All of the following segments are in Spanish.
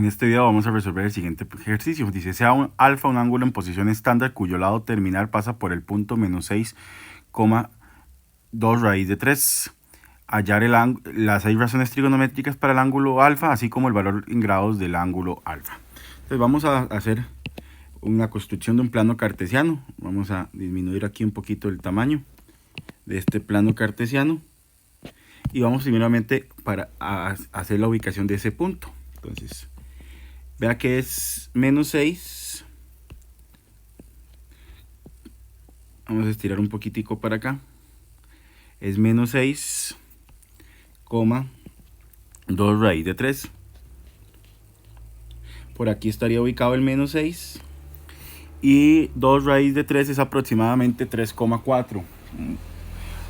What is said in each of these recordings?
En este video vamos a resolver el siguiente ejercicio. Dice, sea un alfa un ángulo en posición estándar cuyo lado terminal pasa por el punto menos 6,2 raíz de 3. Hallar las 6 razones trigonométricas para el ángulo alfa, así como el valor en grados del ángulo alfa. Entonces vamos a hacer una construcción de un plano cartesiano. Vamos a disminuir aquí un poquito el tamaño de este plano cartesiano. Y vamos primeramente para hacer la ubicación de ese punto. Entonces, vea que es menos 6. Vamos a estirar un poquitico para acá. Es menos 6,2 raíz de 3. Por aquí estaría ubicado el menos 6. Y 2 raíz de 3 es aproximadamente 3,4.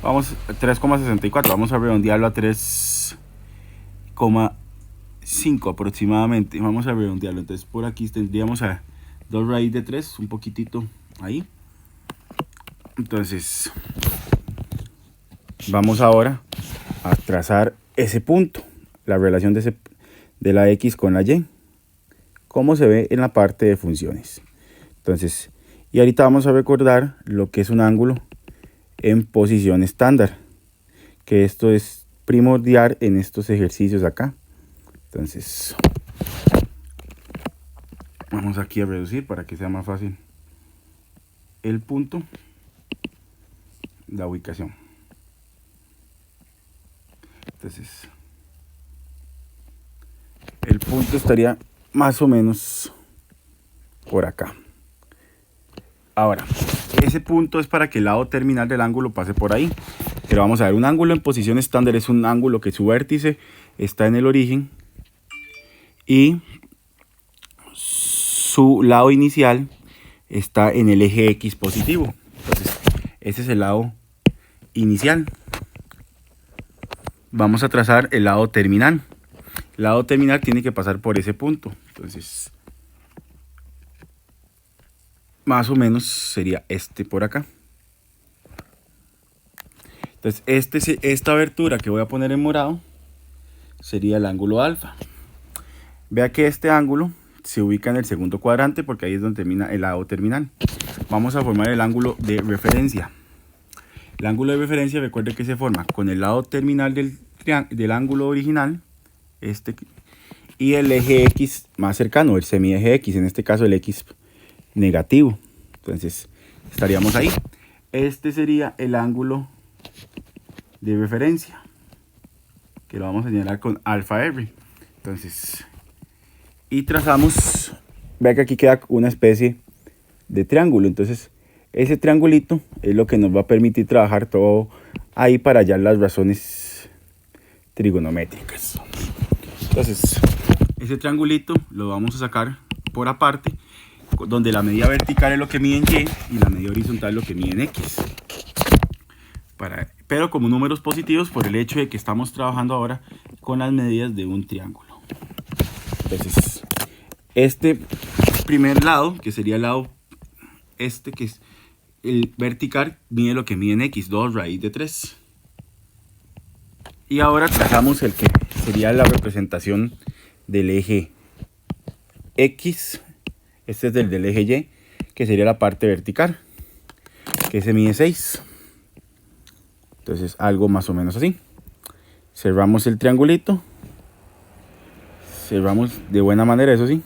Vamos, 3,64. Vamos a redondearlo a 3,5 aproximadamente. Vamos a redondearlo. Entonces por aquí tendríamos a 2 raíz de 3, un poquitito ahí. Entonces vamos ahora a trazar ese punto, la relación de la x con la y, como se ve en la parte de funciones. Entonces, y ahorita vamos a recordar lo que es un ángulo en posición estándar, que esto es primordial en estos ejercicios acá. Entonces, vamos aquí a reducir para que sea más fácil el punto, la ubicación. Entonces, el punto estaría más o menos por acá. Ahora, ese punto es para que el lado terminal del ángulo pase por ahí. Pero vamos a ver, un ángulo en posición estándar es un ángulo que su vértice está en el origen y su lado inicial está en el eje X positivo. Entonces, ese es el lado inicial. Vamos a trazar el lado terminal. El lado terminal tiene que pasar por ese punto. Entonces, más o menos sería este por acá. Entonces, esta abertura que voy a poner en morado sería el ángulo alfa. Vea que este ángulo se ubica en el segundo cuadrante porque ahí es donde termina el lado terminal. Vamos a formar el ángulo de referencia. El ángulo de referencia, recuerde que se forma con el lado terminal del ángulo original, y el eje X más cercano, el semieje X, en este caso el X negativo. Entonces, estaríamos ahí. Este sería el ángulo de referencia, que lo vamos a señalar con alfa R. Entonces, y trazamos, vea que aquí queda una especie de triángulo. Entonces, ese triangulito es lo que nos va a permitir trabajar todo ahí para hallar las razones trigonométricas. Entonces, ese triangulito lo vamos a sacar por aparte, donde la medida vertical es lo que mide en Y y la medida horizontal es lo que mide en X. Pero como números positivos por el hecho de que estamos trabajando ahora con las medidas de un triángulo. Entonces, este primer lado, que sería el lado que es el vertical, mide lo que mide en X, 2 raíz de 3. Y ahora trazamos el que sería la representación del eje X. Este es del eje Y, que sería la parte vertical, que se mide 6. Entonces, algo más o menos así. Cerramos el triangulito. Cerramos de buena manera, eso sí.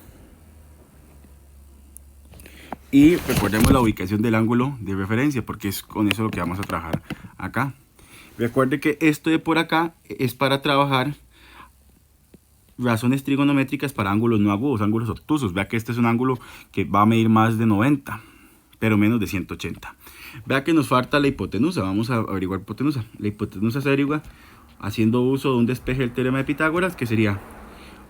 Y recordemos la ubicación del ángulo de referencia, porque es con eso lo que vamos a trabajar acá. Recuerde que esto de por acá es para trabajar razones trigonométricas para ángulos no agudos, ángulos obtusos. Vea que este es un ángulo que va a medir más de 90, pero menos de 180. Vea que nos falta la hipotenusa. Vamos a averiguar hipotenusa. La hipotenusa se averigua haciendo uso de un despeje del teorema de Pitágoras, que sería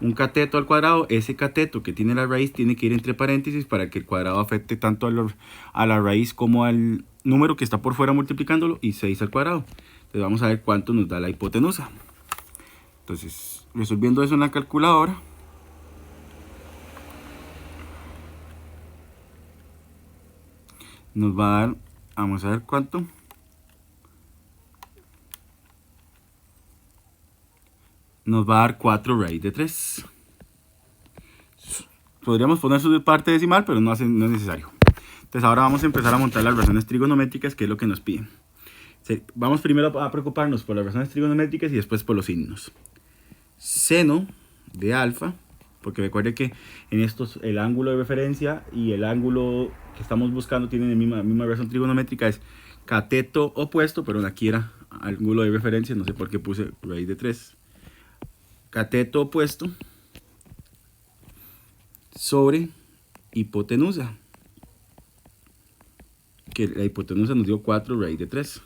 un cateto al cuadrado. Ese cateto que tiene la raíz tiene que ir entre paréntesis para que el cuadrado afecte tanto a la raíz como al número que está por fuera multiplicándolo, y 6 al cuadrado. Entonces vamos a ver cuánto nos da la hipotenusa. Entonces, resolviendo eso en la calculadora, nos va a dar, vamos a ver cuánto. Nos va a dar 4 raíz de 3. podríamos poner su parte decimal, pero no es necesario. Entonces ahora vamos a empezar a montar las razones trigonométricas, que es lo que nos piden. Vamos primero a preocuparnos por las razones trigonométricas y después por los signos. Seno de alfa, porque recuerde que en estos el ángulo de referencia y el ángulo que estamos buscando tienen la misma razón trigonométrica, es cateto opuesto, pero aquí era ángulo de referencia, no sé por qué puse raíz de 3. Cateto opuesto sobre hipotenusa, que la hipotenusa nos dio 4 raíz de 3.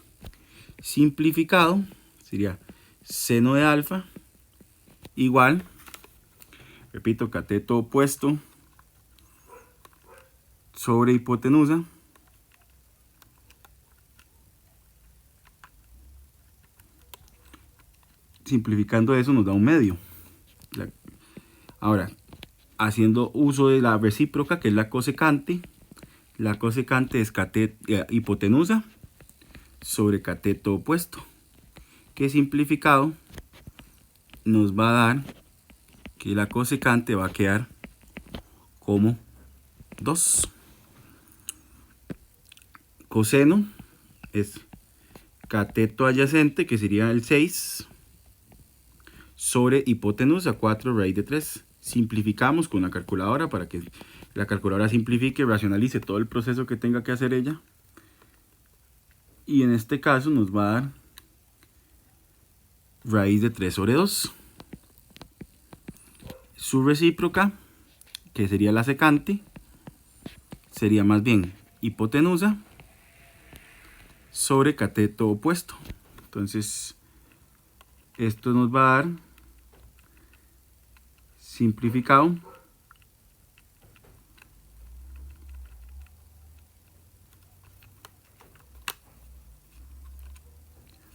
Simplificado sería seno de alfa igual, repito, cateto opuesto sobre hipotenusa simplificando eso nos da un medio. Ahora, haciendo uso de la recíproca, que es la cosecante es hipotenusa sobre cateto opuesto, que simplificado nos va a dar que la cosecante va a quedar como 2. Coseno es cateto adyacente, que sería el 6, sobre hipotenusa, 4 raíz de 3. Simplificamos con la calculadora para que la calculadora simplifique y racionalice todo el proceso que tenga que hacer ella. Y en este caso nos va a dar raíz de 3 sobre 2. Su recíproca, que sería la secante, sería más bien hipotenusa sobre cateto opuesto. Entonces, esto nos va a dar simplificado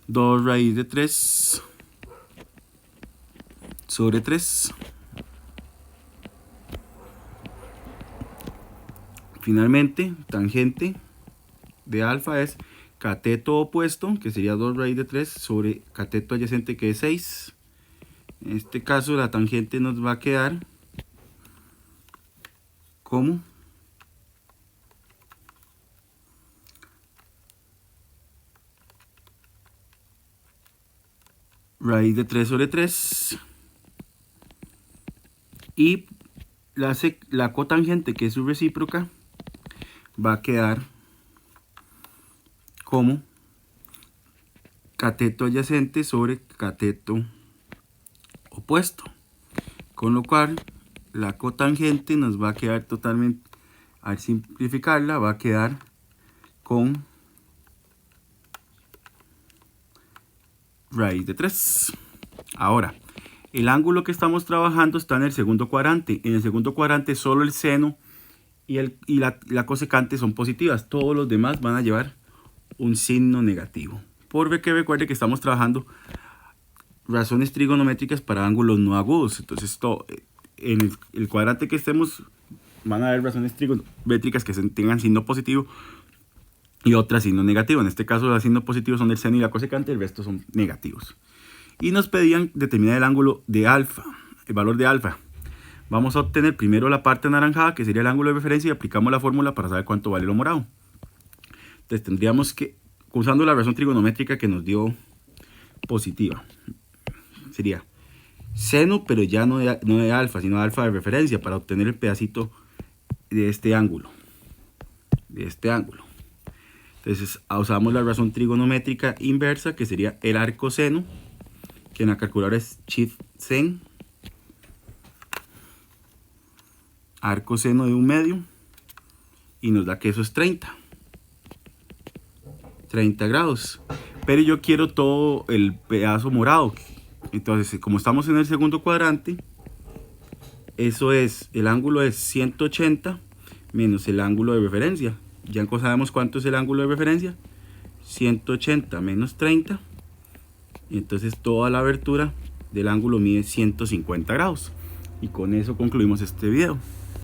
dos raíz de 3 sobre 3. Finalmente, tangente de alfa es cateto opuesto, que sería 2 raíz de 3 sobre cateto adyacente, que es 6. En este caso la tangente nos va a quedar como raíz de 3 sobre 3. Y la cotangente, que es su recíproca, va a quedar como cateto adyacente sobre cateto opuesto, con lo cual la cotangente nos va a quedar totalmente, al simplificarla, va a quedar con raíz de 3. Ahora, el ángulo que estamos trabajando está en el segundo cuadrante. En el segundo cuadrante solo el seno y la cosecante son positivas. Todos los demás van a llevar un signo negativo. Porque recuerde que estamos trabajando razones trigonométricas para ángulos no agudos. Entonces, en el cuadrante que estemos, van a haber razones trigonométricas que tengan signo positivo y otras signo negativo. En este caso, los signos positivos son el seno y la cosecante, el resto son negativos. Y nos pedían determinar el ángulo de alfa, el valor de alfa. Vamos a obtener primero la parte anaranjada, que sería el ángulo de referencia, y aplicamos la fórmula para saber cuánto vale lo morado. Entonces tendríamos que, usando la razón trigonométrica que nos dio positiva, sería seno, pero ya no de alfa, sino de alfa de referencia, para obtener el pedacito de este ángulo. Entonces usamos la razón trigonométrica inversa, que sería el arcoseno, que en la calculadora es shift sen, arcoseno de 1/2, y nos da que eso es 30 grados. Pero yo quiero todo el pedazo morado. Entonces, como estamos en el segundo cuadrante, eso es, el ángulo es 180 menos el ángulo de referencia. Ya sabemos cuánto es el ángulo de referencia. 180 menos 30. Entonces toda la abertura del ángulo mide 150 grados. Y con eso concluimos este video.